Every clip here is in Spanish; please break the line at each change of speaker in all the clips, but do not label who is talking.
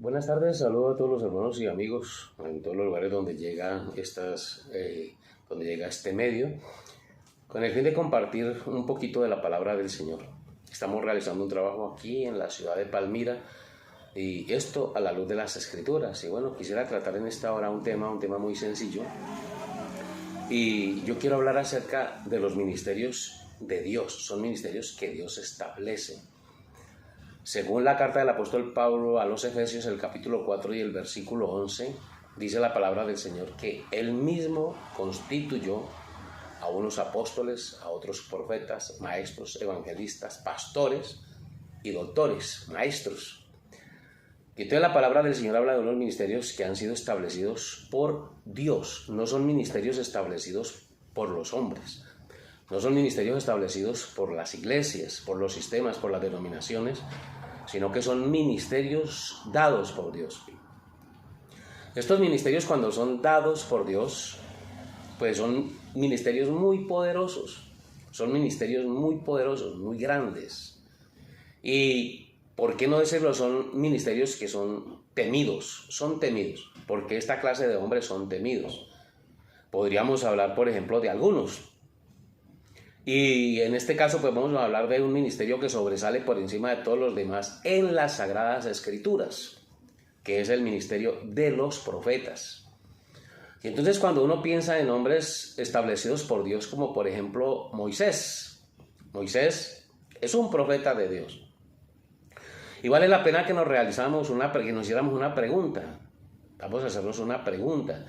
Buenas tardes, saludo a todos los hermanos y amigos en todos los lugares donde donde llega este medio, con el fin de compartir un poquito de la palabra del Señor. Estamos realizando un trabajo aquí en la ciudad de Palmira y esto a la luz de las Escrituras. Y bueno, quisiera tratar en esta hora un tema muy sencillo. Y yo quiero hablar acerca de los ministerios de Dios. Son ministerios que Dios establece. Según la carta del apóstol Pablo a los Efesios, el capítulo 4 y el versículo 11, dice la palabra del Señor que Él mismo constituyó a unos apóstoles, a otros profetas, maestros, evangelistas, pastores y doctores, maestros. Y entonces la palabra del Señor habla de unos ministerios que han sido establecidos por Dios, no son ministerios establecidos por los hombres, no son ministerios establecidos por las iglesias, por los sistemas, por las denominaciones, sino que son ministerios dados por Dios. Estos ministerios, cuando son dados por Dios, pues son ministerios muy poderosos, muy grandes. Y, ¿por qué no decirlo? Son ministerios que son temidos, porque esta clase de hombres son temidos. Podríamos hablar, por ejemplo, de algunos. Y en este caso pues vamos a hablar de un ministerio que sobresale por encima de todos los demás en las Sagradas Escrituras, que es el ministerio de los profetas. Y entonces cuando uno piensa en hombres establecidos por Dios, como por ejemplo Moisés es un profeta de Dios. Y vale la pena que nos hiciéramos una pregunta. Vamos a hacernos una pregunta,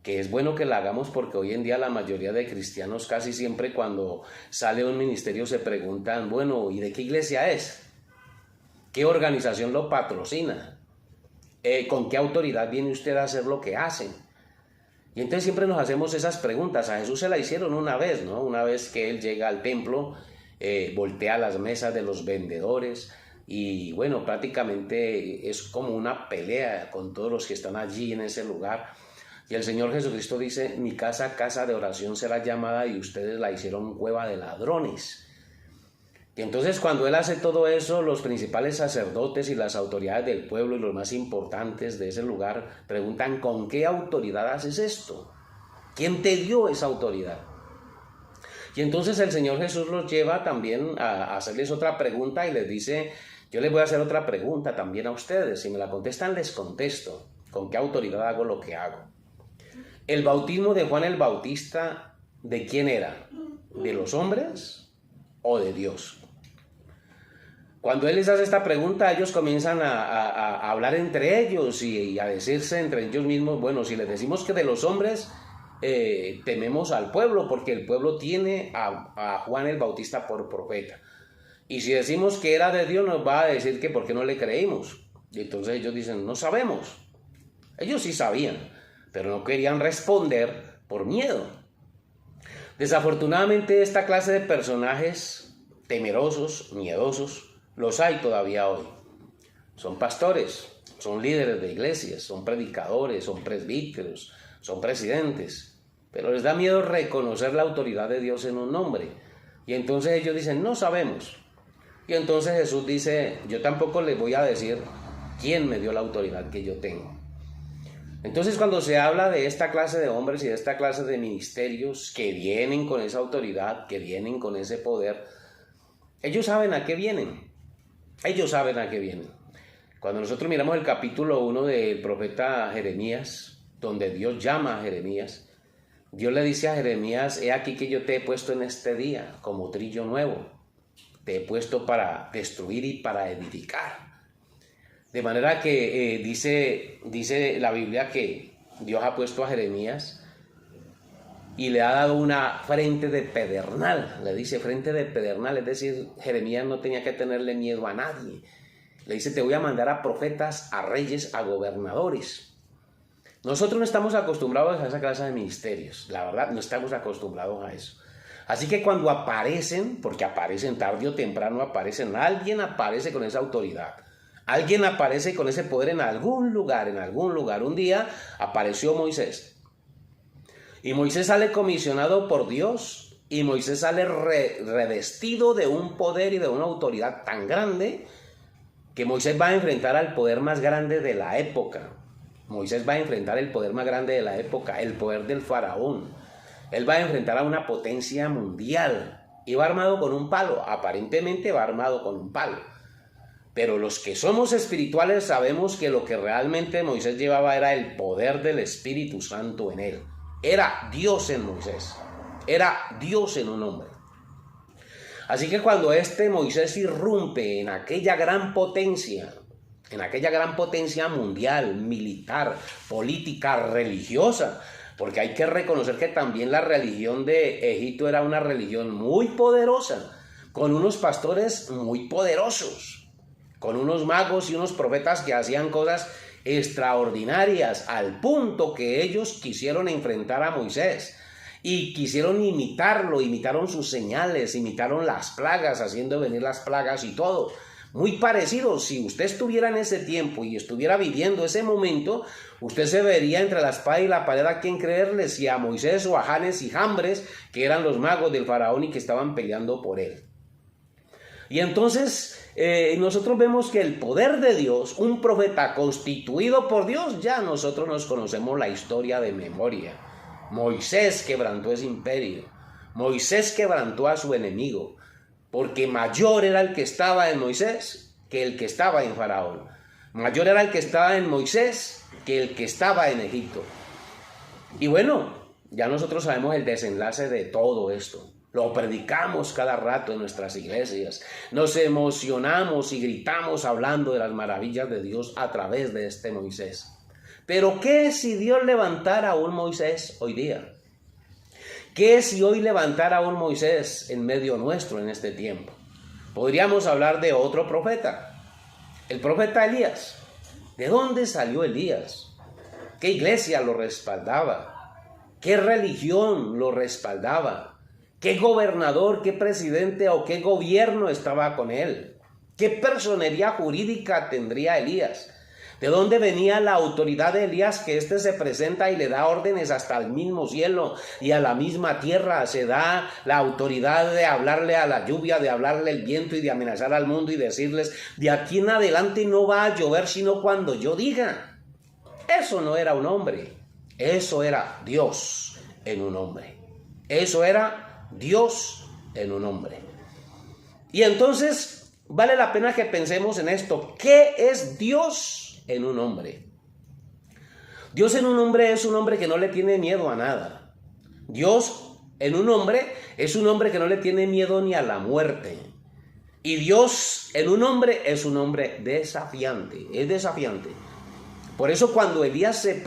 que es bueno que la hagamos porque hoy en día la mayoría de cristianos casi siempre cuando sale un ministerio se preguntan, bueno, ¿y de qué iglesia es? ¿Qué organización lo patrocina? ¿Con qué autoridad viene usted a hacer lo que hacen? Y entonces siempre nos hacemos esas preguntas. A Jesús se la hicieron una vez, ¿no? Una vez que él llega al templo, voltea las mesas de los vendedores y bueno, prácticamente es como una pelea con todos los que están allí en ese lugar. Y el Señor Jesucristo dice, mi casa, casa de oración será llamada y ustedes la hicieron cueva de ladrones. Y entonces cuando Él hace todo eso, los principales sacerdotes y las autoridades del pueblo y los más importantes de ese lugar preguntan, ¿con qué autoridad haces esto? ¿Quién te dio esa autoridad? Y entonces el Señor Jesús los lleva también a hacerles otra pregunta y les dice, yo les voy a hacer otra pregunta también a ustedes. Si me la contestan, les contesto. ¿Con qué autoridad hago lo que hago? ¿El bautismo de Juan el Bautista, de quién era? ¿De los hombres o de Dios? Cuando Él les hace esta pregunta, ellos comienzan a hablar entre ellos y a decirse entre ellos mismos, bueno, si les decimos que de los hombres, tememos al pueblo, porque el pueblo tiene a Juan el Bautista por profeta. Y si decimos que era de Dios, nos va a decir que por qué no le creímos. Y entonces ellos dicen, no sabemos. Ellos sí sabían, pero no querían responder por miedo. Desafortunadamente esta clase de personajes temerosos, miedosos, los hay todavía hoy. Son pastores, son líderes de iglesias, son predicadores, son presbíteros, son presidentes, pero les da miedo reconocer la autoridad de Dios en un nombre. Y entonces ellos dicen, no sabemos. Y entonces Jesús dice, yo tampoco les voy a decir quién me dio la autoridad que yo tengo. Entonces cuando se habla de esta clase de hombres y de esta clase de ministerios que vienen con esa autoridad, que vienen con ese poder, ellos saben a qué vienen. Cuando nosotros miramos el capítulo 1 del profeta Jeremías, donde Dios llama a Jeremías, Dios le dice a Jeremías, he aquí que yo te he puesto en este día como trillo nuevo, te he puesto para destruir y para edificar. De manera que dice la Biblia que Dios ha puesto a Jeremías y le ha dado una frente de pedernal. Le dice frente de pedernal, es decir, Jeremías no tenía que tenerle miedo a nadie. Le dice, te voy a mandar a profetas, a reyes, a gobernadores. Nosotros no estamos acostumbrados a esa clase de ministerios. La verdad, no estamos acostumbrados a eso. Así que cuando aparecen, porque aparecen tarde o temprano, alguien aparece con esa autoridad. Alguien aparece con ese poder en algún lugar. Un día apareció Moisés. Y Moisés sale comisionado por Dios. Y Moisés sale revestido de un poder y de una autoridad tan grande que Moisés va a enfrentar al poder más grande de la época. Moisés va a enfrentar el poder más grande de la época, el poder del faraón. Él va a enfrentar a una potencia mundial y va armado con un palo. Aparentemente va armado con un palo. Pero los que somos espirituales sabemos que lo que realmente Moisés llevaba era el poder del Espíritu Santo en él. Era Dios en Moisés. Era Dios en un hombre. Así que cuando este Moisés irrumpe en aquella gran potencia mundial, militar, política, religiosa, porque hay que reconocer que también la religión de Egipto era una religión muy poderosa, con unos pastores muy poderosos, con unos magos y unos profetas que hacían cosas extraordinarias, al punto que ellos quisieron enfrentar a Moisés y quisieron imitarlo, imitaron sus señales, imitaron las plagas, haciendo venir las plagas y todo. Muy parecido. Si usted estuviera en ese tiempo y estuviera viviendo ese momento, usted se vería entre la espada y la pared a quién creerle, si a Moisés o a Janes y Jambres, que eran los magos del faraón y que estaban peleando por él. Y entonces nosotros vemos que el poder de Dios, un profeta constituido por Dios, ya nosotros nos conocemos la historia de memoria. Moisés quebrantó ese imperio. Moisés quebrantó a su enemigo, porque mayor era el que estaba en Moisés que el que estaba en Faraón. Mayor era el que estaba en Moisés que el que estaba en Egipto. Y bueno, ya nosotros sabemos el desenlace de todo esto. Lo predicamos cada rato en nuestras iglesias. Nos emocionamos y gritamos hablando de las maravillas de Dios a través de este Moisés. Pero ¿qué si Dios levantara a un Moisés hoy día? ¿Qué si hoy levantara a un Moisés en medio nuestro en este tiempo? Podríamos hablar de otro profeta, el profeta Elías. ¿De dónde salió Elías? ¿Qué iglesia lo respaldaba? ¿Qué religión lo respaldaba? ¿Qué gobernador, qué presidente o qué gobierno estaba con él? ¿Qué personería jurídica tendría Elías? ¿De dónde venía la autoridad de Elías, que éste se presenta y le da órdenes hasta el mismo cielo y a la misma tierra? Se da la autoridad de hablarle a la lluvia, de hablarle al viento y de amenazar al mundo y decirles: de aquí en adelante no va a llover sino cuando yo diga. Eso no era un hombre, eso era Dios en un hombre. Eso era Dios en un hombre. Y entonces vale la pena que pensemos en esto. ¿Qué es Dios en un hombre? Dios en un hombre es un hombre que no le tiene miedo a nada. Dios en un hombre es un hombre que no le tiene miedo ni a la muerte. Y Dios en un hombre es un hombre desafiante, es desafiante. Por eso cuando Elías se le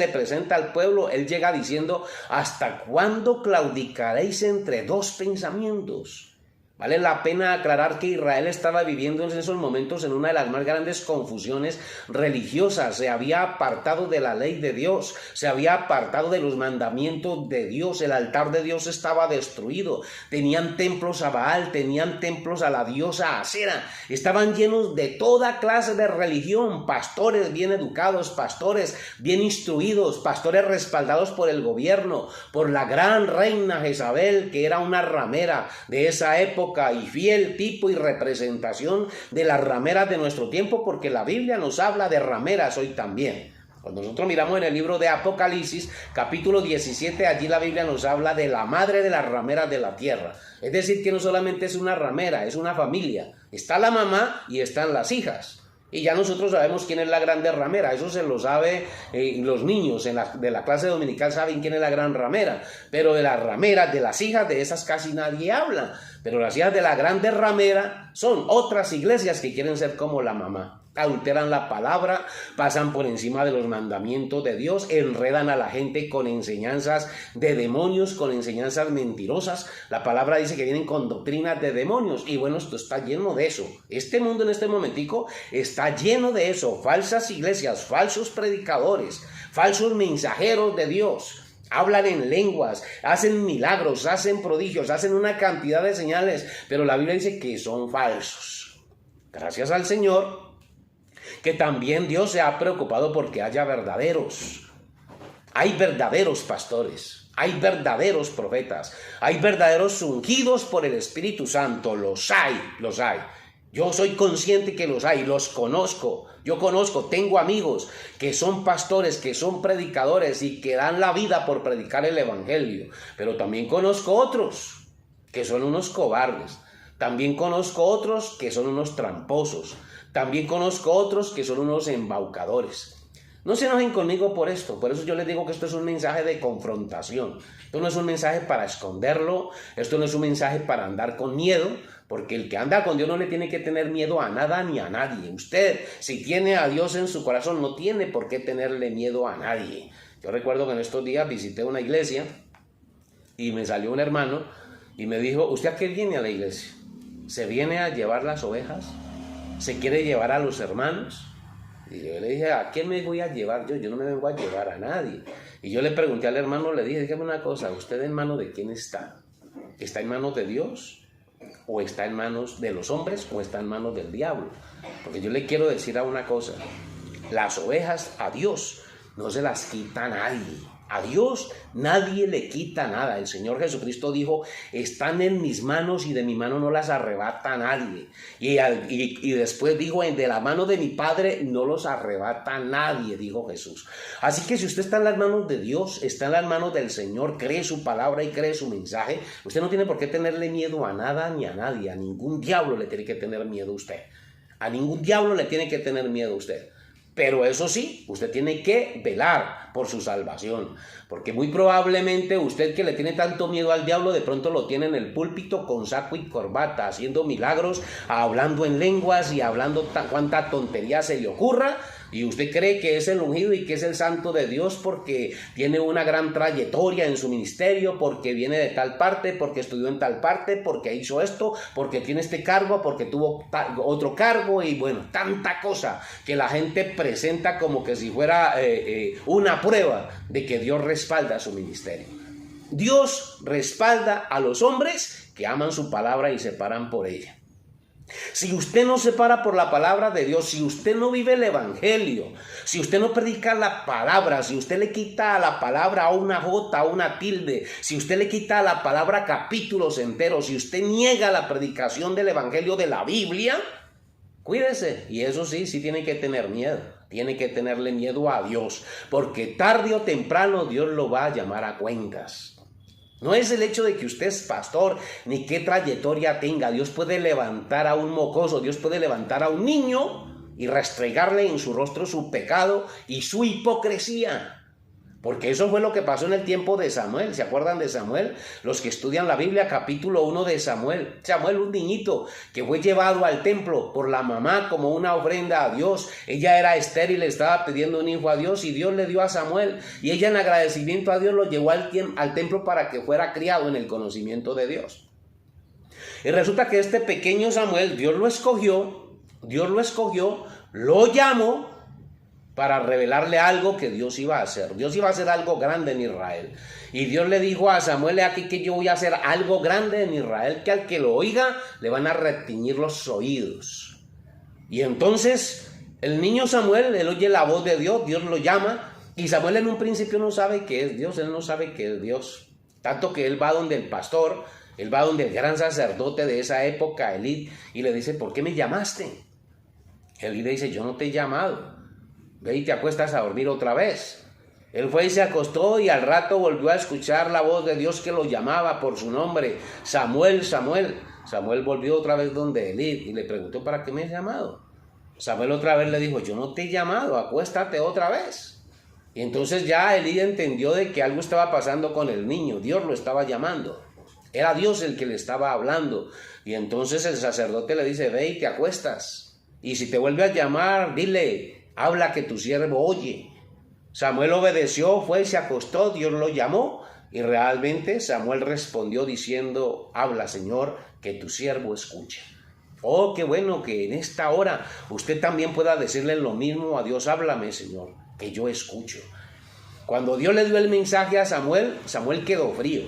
presenta al pueblo, él llega diciendo: ¿hasta cuándo claudicaréis entre dos pensamientos? Vale la pena aclarar que Israel estaba viviendo en esos momentos en una de las más grandes confusiones religiosas. Se había apartado de la ley de Dios, se había apartado de los mandamientos de Dios. El altar de Dios estaba destruido. Tenían templos a Baal, tenían templos a la diosa Asera. Estaban llenos de toda clase de religión. Pastores bien educados, pastores bien instruidos, pastores respaldados por el gobierno, por la gran reina Jezabel, que era una ramera de esa época y fiel tipo y representación de las rameras de nuestro tiempo, porque la Biblia nos habla de rameras hoy también. Cuando nosotros miramos en el libro de Apocalipsis, capítulo 17, allí la Biblia nos habla de la madre de las rameras de la tierra. Es decir, que no solamente es una ramera, es una familia. Está la mamá y están las hijas. Y ya nosotros sabemos quién es la grande ramera. Eso se lo sabe los niños de la clase dominical, saben quién es la gran ramera. Pero de las rameras, de las hijas, de esas casi nadie habla. Pero las hijas de la grande ramera son otras iglesias que quieren ser como la mamá. Adulteran la palabra, pasan por encima de los mandamientos de Dios, enredan a la gente con enseñanzas de demonios, con enseñanzas mentirosas. La palabra dice que vienen con doctrinas de demonios, y bueno, esto está lleno de eso. Este mundo en este momentico está lleno de eso. Falsas iglesias, falsos predicadores, falsos mensajeros de Dios. Hablan en lenguas, hacen milagros, hacen prodigios, hacen una cantidad de señales, pero la Biblia dice que son falsos. Gracias al Señor, que también Dios se ha preocupado porque haya verdaderos. Hay verdaderos pastores, hay verdaderos profetas, hay verdaderos ungidos por el Espíritu Santo, los hay. Yo soy consciente que los hay, los conozco. Yo conozco, tengo amigos que son pastores, que son predicadores y que dan la vida por predicar el evangelio. Pero también conozco otros que son unos cobardes. También conozco otros que son unos tramposos. También conozco otros que son unos embaucadores. No se enojen conmigo por esto, por eso yo les digo que esto es un mensaje de confrontación. Esto no es un mensaje para esconderlo, esto no es un mensaje para andar con miedo, porque el que anda con Dios no le tiene que tener miedo a nada ni a nadie. Usted, si tiene a Dios en su corazón, no tiene por qué tenerle miedo a nadie. Yo recuerdo que en estos días visité una iglesia y me salió un hermano y me dijo, ¿usted a qué viene a la iglesia? ¿Se viene a llevar las ovejas? ¿Se quiere llevar a los hermanos? Y yo le dije, ¿a quién me voy a llevar yo? Yo no me vengo a llevar a nadie. Y yo le pregunté al hermano, le dije, dígame una cosa, ¿usted en manos de quién está? ¿Está en manos de Dios? ¿O está en manos de los hombres? ¿O está en manos del diablo? Porque yo le quiero decir a una cosa, las ovejas a Dios no se las quita nadie. A Dios nadie le quita nada. El Señor Jesucristo dijo, están en mis manos y de mi mano no las arrebata nadie. Y después dijo, de la mano de mi Padre no los arrebata nadie, dijo Jesús. Así que si usted está en las manos de Dios, está en las manos del Señor, cree su palabra y cree su mensaje, usted no tiene por qué tenerle miedo a nada ni a nadie. A ningún diablo le tiene que tener miedo a usted. A ningún diablo le tiene que tener miedo a usted. Pero eso sí, usted tiene que velar por su salvación, porque muy probablemente usted que le tiene tanto miedo al diablo, de pronto lo tiene en el púlpito con saco y corbata, haciendo milagros, hablando en lenguas y hablando cuanta tontería se le ocurra, y usted cree que es el ungido y que es el santo de Dios porque tiene una gran trayectoria en su ministerio, porque viene de tal parte, porque estudió en tal parte, porque hizo esto, porque tiene este cargo, porque tuvo otro cargo y bueno, tanta cosa que la gente presenta como que si fuera una prueba de que Dios respalda su ministerio. Dios respalda a los hombres que aman su palabra y se paran por ella. Si usted no se para por la palabra de Dios, si usted no vive el evangelio, si usted no predica la palabra, si usted le quita a la palabra a una jota, a una tilde, si usted le quita a la palabra capítulos enteros, si usted niega la predicación del evangelio de la Biblia, cuídese. Y eso sí tiene que tener miedo. Tiene que tenerle miedo a Dios, porque tarde o temprano Dios lo va a llamar a cuentas. No es el hecho de que usted es pastor, ni qué trayectoria tenga. Dios puede levantar a un mocoso, Dios puede levantar a un niño y restregarle en su rostro su pecado y su hipocresía. Porque eso fue lo que pasó en el tiempo de Samuel. ¿Se acuerdan de Samuel? Los que estudian la Biblia, capítulo 1 de Samuel. Samuel, un niñito que fue llevado al templo por la mamá como una ofrenda a Dios. Ella era estéril, le estaba pidiendo un hijo a Dios y Dios le dio a Samuel. Y ella en agradecimiento a Dios lo llevó al templo para que fuera criado en el conocimiento de Dios. Y resulta que este pequeño Samuel, Dios lo escogió, lo llamó para revelarle algo que Dios iba a hacer. Dios iba a hacer algo grande en Israel. Y Dios le dijo a Samuel, aquí que yo voy a hacer algo grande en Israel, que al que lo oiga le van a retiñir los oídos. Y entonces el niño Samuel, él oye la voz de Dios, Dios lo llama, y Samuel en un principio no sabe que es Dios, él no sabe que es Dios. Tanto que él va donde el pastor, él va donde el gran sacerdote de esa época, Elí, y le dice, ¿por qué me llamaste? Elí le dice, yo no te he llamado. Ve y te acuestas a dormir otra vez. Él fue y se acostó y al rato volvió a escuchar la voz de Dios que lo llamaba por su nombre. Samuel, Samuel. Samuel volvió otra vez donde Elí y le preguntó, ¿para qué me has llamado? Samuel otra vez le dijo, yo no te he llamado, acuéstate otra vez. Y entonces ya Elí entendió de que algo estaba pasando con el niño. Dios lo estaba llamando. Era Dios el que le estaba hablando. Y entonces el sacerdote le dice, ve y te acuestas. Y si te vuelve a llamar, dile, habla que tu siervo oye. Samuel obedeció, fue y se acostó, Dios lo llamó y realmente Samuel respondió diciendo, habla Señor, que tu siervo escuche. Oh, qué bueno que en esta hora usted también pueda decirle lo mismo a Dios, háblame Señor, que yo escucho. Cuando Dios le dio el mensaje a Samuel, Samuel quedó frío.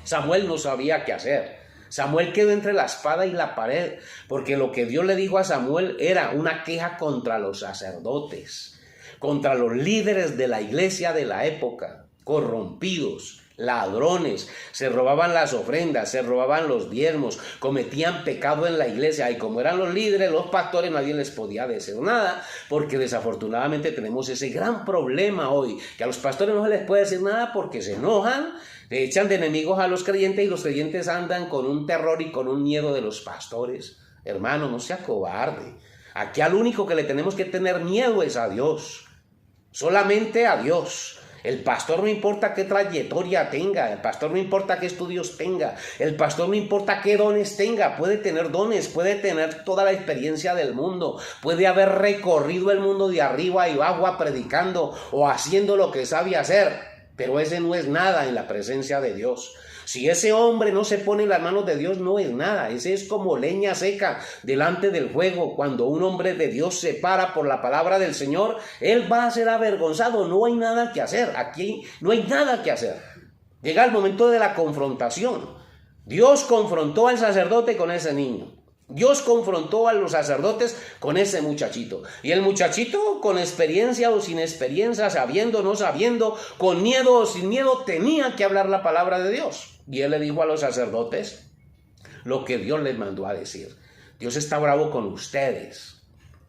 Samuel no sabía qué hacer. Samuel quedó entre la espada y la pared, porque lo que Dios le dijo a Samuel era una queja contra los sacerdotes, contra los líderes de la iglesia de la época, corrompidos, ladrones, se robaban las ofrendas, se robaban los diezmos, cometían pecado en la iglesia, y como eran los líderes, los pastores, nadie les podía decir nada, porque desafortunadamente tenemos ese gran problema hoy, que a los pastores no se les puede decir nada porque se enojan, le echan de enemigos a los creyentes, y los creyentes andan con un terror y con un miedo de los pastores. Hermano, no sea cobarde. Aquí al único que le tenemos que tener miedo es a Dios, solamente a Dios. El pastor no importa qué trayectoria tenga, el pastor no importa qué estudios tenga, el pastor no importa qué dones tenga, puede tener dones, puede tener toda la experiencia del mundo, puede haber recorrido el mundo de arriba y abajo predicando o haciendo lo que sabe hacer, pero ese no es nada en la presencia de Dios. Si ese hombre no se pone en las manos de Dios, no es nada. Ese es como leña seca delante del fuego. Cuando un hombre de Dios se para por la palabra del Señor, él va a ser avergonzado. No hay nada que hacer. Aquí no hay nada que hacer. Llega el momento de la confrontación. Dios confrontó al sacerdote con ese niño. Dios confrontó a los sacerdotes con ese muchachito. Y el muchachito, con experiencia o sin experiencia, sabiendo o no sabiendo, con miedo o sin miedo, tenía que hablar la palabra de Dios. Y él le dijo a los sacerdotes lo que Dios les mandó a decir. Dios está bravo con ustedes,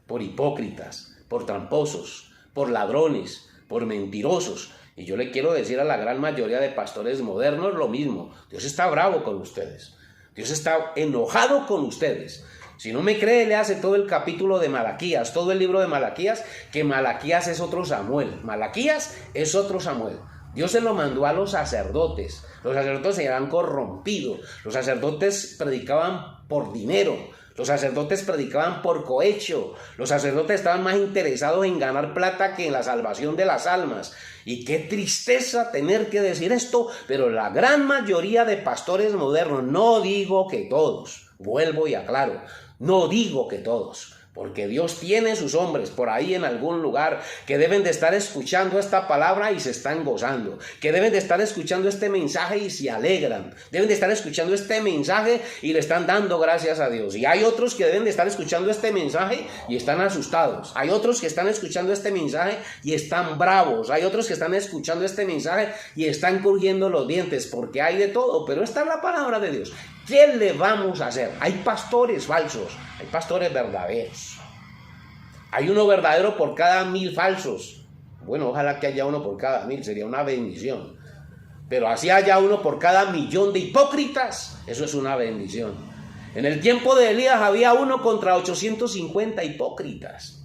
por hipócritas, por tramposos, por ladrones, por mentirosos. Y yo le quiero decir a la gran mayoría de pastores modernos lo mismo. Dios está bravo con ustedes. Dios está enojado con ustedes. Si no me cree, le hace todo el capítulo de Malaquías, todo el libro de Malaquías, que Malaquías es otro Samuel. Malaquías es otro Samuel. Dios se lo mandó a los sacerdotes. Los sacerdotes se habían corrompido. Los sacerdotes predicaban por dinero. Los sacerdotes predicaban por cohecho. Los sacerdotes estaban más interesados en ganar plata que en la salvación de las almas. Y qué tristeza tener que decir esto, pero la gran mayoría de pastores modernos, no digo que todos, vuelvo y aclaro, no digo que todos, porque Dios tiene sus hombres por ahí en algún lugar que deben de estar escuchando esta palabra y se están gozando, que deben de estar escuchando este mensaje y se alegran, deben de estar escuchando este mensaje y le están dando gracias a Dios. Y hay otros que deben de estar escuchando este mensaje y están asustados, hay otros que están escuchando este mensaje y están bravos, hay otros que están escuchando este mensaje y están crujiendo los dientes, porque hay de todo, pero esta es la palabra de Dios. ¿Qué le vamos a hacer? Hay pastores falsos, hay pastores verdaderos. Hay uno verdadero por cada 1000 falsos. Bueno, ojalá que haya uno por cada 1000, sería una bendición. Pero así haya uno por cada 1.000.000 de hipócritas, eso es una bendición. En el tiempo de Elías había uno contra 850 hipócritas.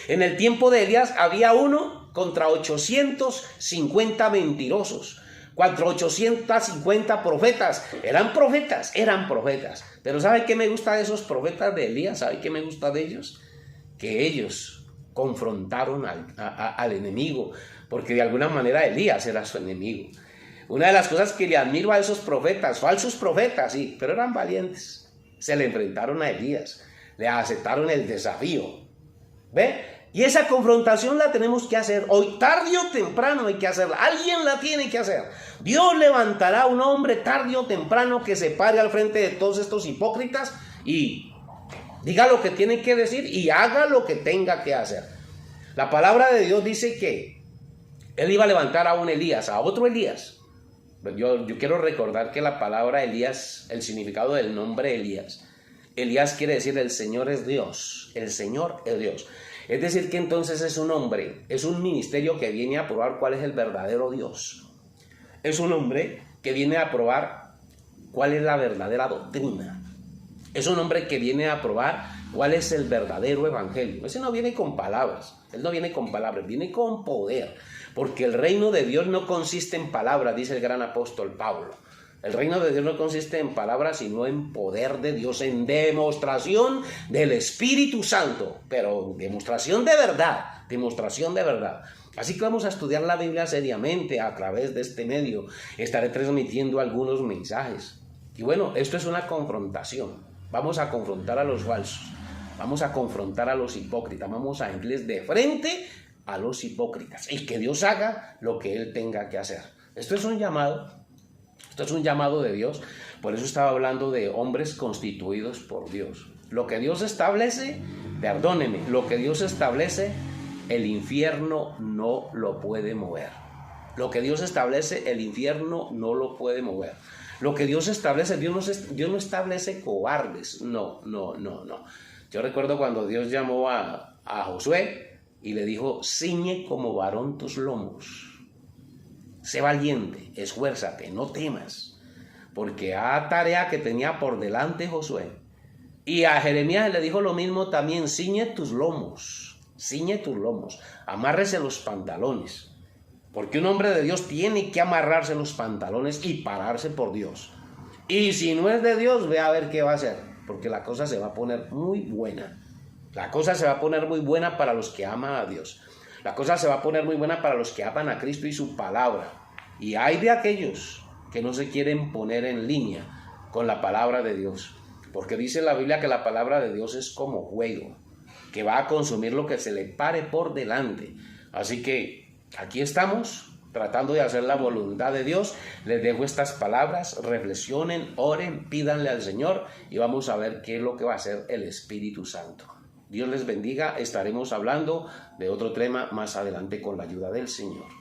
En el tiempo de Elías había uno contra 850 mentirosos. 850 profetas, eran profetas, pero ¿sabe qué me gusta de esos profetas de Elías? ¿Sabe qué me gusta de ellos? Que ellos confrontaron al enemigo, porque de alguna manera Elías era su enemigo. Una de las cosas que le admiro a esos profetas, falsos profetas, sí, pero eran valientes, se le enfrentaron a Elías, le aceptaron el desafío, ¿ve? Y esa confrontación la tenemos que hacer hoy, tarde o temprano hay que hacerla, alguien la tiene que hacer. Dios levantará a un hombre tarde o temprano que se pare al frente de todos estos hipócritas y diga lo que tiene que decir y haga lo que tenga que hacer. La palabra de Dios dice que él iba a levantar a un Elías, a otro Elías. Yo quiero recordar que la palabra Elías, el significado del nombre Elías quiere decir el Señor es Dios, el Señor es Dios. Es decir que entonces es un hombre, es un ministerio que viene a probar cuál es el verdadero Dios. Es un hombre que viene a probar cuál es la verdadera doctrina. Es un hombre que viene a probar cuál es el verdadero evangelio. Ese no viene con palabras, él no viene con palabras, viene con poder. Porque el reino de Dios no consiste en palabras, dice el gran apóstol Pablo. El reino de Dios no consiste en palabras, sino en poder de Dios, en demostración del Espíritu Santo, pero demostración de verdad, demostración de verdad. Así que vamos a estudiar la Biblia seriamente a través de este medio. Estaré transmitiendo algunos mensajes. Y bueno, esto es una confrontación. Vamos a confrontar a los falsos, vamos a confrontar a los hipócritas, vamos a irles de frente a los hipócritas y que Dios haga lo que Él tenga que hacer. Esto es un llamado. Esto es un llamado de Dios, por eso estaba hablando de hombres constituidos por Dios. Lo que Dios establece, perdóneme, lo que Dios establece, el infierno no lo puede mover. Lo que Dios establece, el infierno no lo puede mover. Lo que Dios establece, Dios no establece cobardes. No. Yo recuerdo cuando Dios llamó a Josué y le dijo: ciñe como varón tus lomos. Sé valiente, esfuérzate, no temas. Porque a tarea que tenía por delante Josué. Y a Jeremías le dijo lo mismo también: ciñe tus lomos, amárrese los pantalones. Porque un hombre de Dios tiene que amarrarse los pantalones y pararse por Dios. Y si no es de Dios, ve a ver qué va a hacer, porque la cosa se va a poner muy buena. La cosa se va a poner muy buena para los que aman a Dios. La cosa se va a poner muy buena para los que aman a Cristo y su palabra. Y hay de aquellos que no se quieren poner en línea con la palabra de Dios. Porque dice la Biblia que la palabra de Dios es como fuego, que va a consumir lo que se le pare por delante. Así que aquí estamos tratando de hacer la voluntad de Dios. Les dejo estas palabras, reflexionen, oren, pídanle al Señor y vamos a ver qué es lo que va a hacer el Espíritu Santo. Dios les bendiga. Estaremos hablando de otro tema más adelante con la ayuda del Señor.